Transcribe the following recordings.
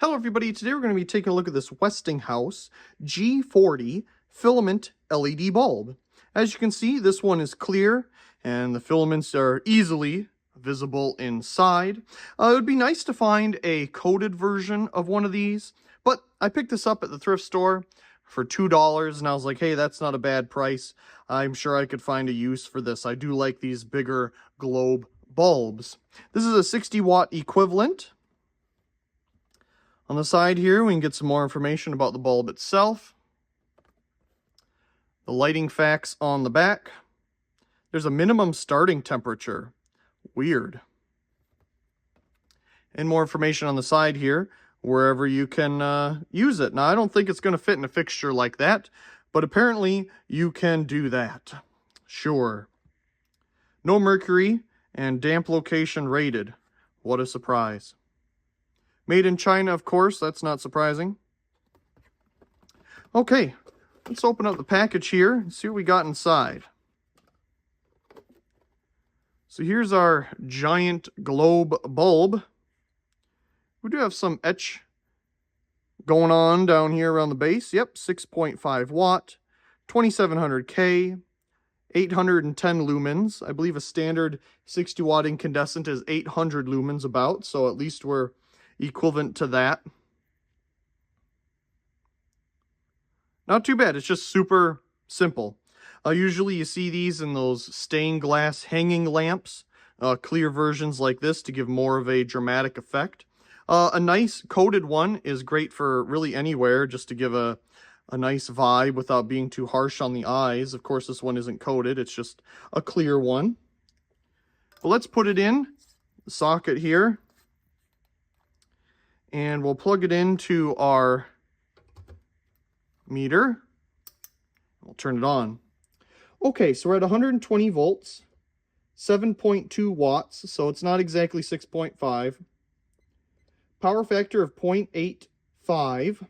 Hello everybody, today we're going to be taking a look at this Westinghouse G40 filament LED bulb. As you can see, this one is clear and the filaments are easily visible inside. It would be nice to find a coated version of one of these, but I picked this up at the thrift store for $2 and I was like, hey, that's not a bad price. I'm sure I could find a use for this. I do like these bigger globe bulbs. This is a 60 watt equivalent. On the side here, we can get some more information about the bulb itself. The lighting facts on the back. There's a minimum starting temperature. Weird. And more information on the side here, wherever you can use it. Now, I don't think it's going to fit in a fixture like that, but apparently you can do that. Sure. No mercury and damp location rated. What a surprise. Made in China, of course, that's not surprising. Okay, let's open up the package here and see what we got inside. So here's our giant globe bulb. We do have some etch going on down here around the base. Yep, 6.5 watt, 2700K, 810 lumens. I believe a standard 60 watt incandescent is 800 lumens about, so at least we're equivalent to that. Not too bad. It's just super simple. Usually you see these in those stained glass hanging lamps, clear versions like this to give more of a dramatic effect. A nice coated one is great for really anywhere, just to give a nice vibe without being too harsh on the eyes. Of course, this one isn't coated. It's just a clear one. But let's put it in the socket here. And we'll plug it into our meter. We'll turn it on. Okay, so we're at 120 volts, 7.2 watts, so it's not exactly 6.5. Power factor of 0.85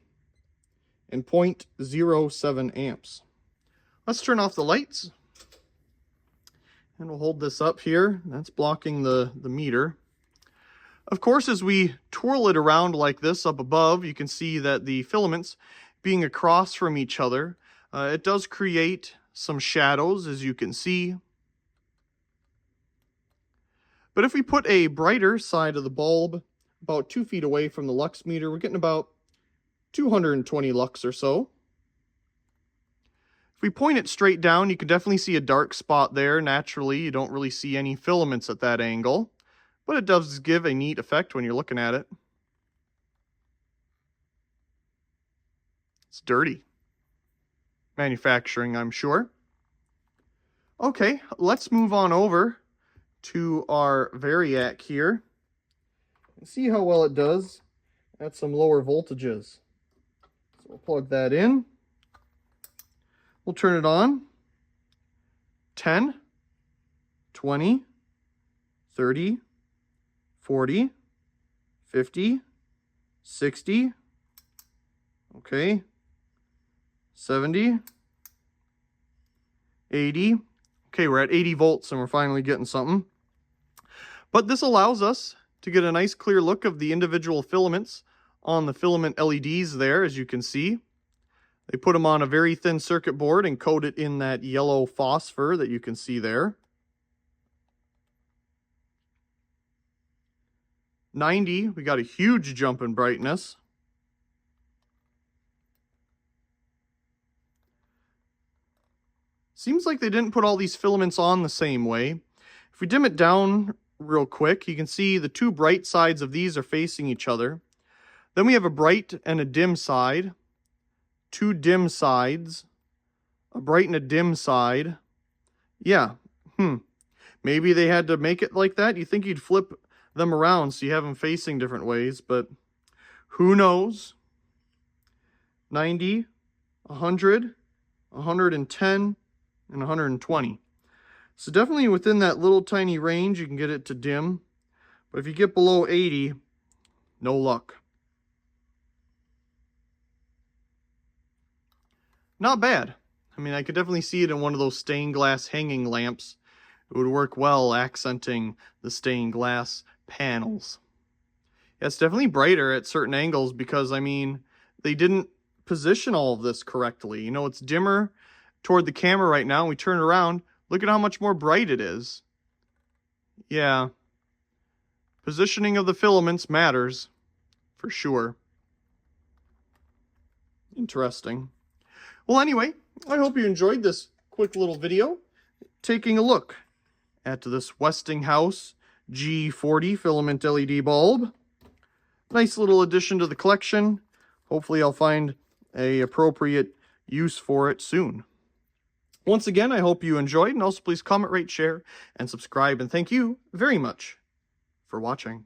and 0.07 amps. Let's turn off the lights. And we'll hold this up here. That's blocking the meter. Of course, as we twirl it around like this up above, you can see that the filaments being across from each other, it does create some shadows, as you can see. But if we put a brighter side of the bulb about 2 feet away from the lux meter, we're getting about 220 lux or so. If we point it straight down, you can definitely see a dark spot there. Naturally, you don't really see any filaments at that angle. But it does give a neat effect when you're looking at it. It's dirty. Manufacturing, I'm sure. Okay, let's move on over to our Variac here and see how well it does at some lower voltages. So we'll plug that in. We'll turn it on. 10, 20, 30, 40, 50, 60, okay, 70, 80. Okay, we're at 80 volts and we're finally getting something. But this allows us to get a nice clear look of the individual filaments on the filament LEDs there, as you can see. They put them on a very thin circuit board and coat it in that yellow phosphor that you can see there. 90, we got a huge jump in brightness. Seems like they didn't put all these filaments on the same way. If we dim it down real quick, you can see the two bright sides of these are facing each other. Then we have a bright and a dim side, two dim sides, a bright and a dim side. Yeah, maybe they had to make it like that. You think you'd flip them around so you have them facing different ways, but who knows? 90, 100, 110, and 120. So definitely within that little tiny range, you can get it to dim. But if you get below 80, no luck. Not bad. I mean, I could definitely see it in one of those stained glass hanging lamps. It would work well accenting the stained glass panels. Yeah, it's definitely brighter at certain angles because, I mean, they didn't position all of this correctly. You know, it's dimmer toward the camera right now. We turn it around. Look at how much more bright it is. Yeah. Positioning of the filaments matters, for sure. Interesting. Well, anyway, I hope you enjoyed this quick little video taking a look at this Westinghouse G40 filament LED bulb. Nice little addition to the collection. Hopefully I'll find an appropriate use for it soon. Once again, I hope you enjoyed, and also please comment, rate, share, and subscribe. And thank you very much for watching.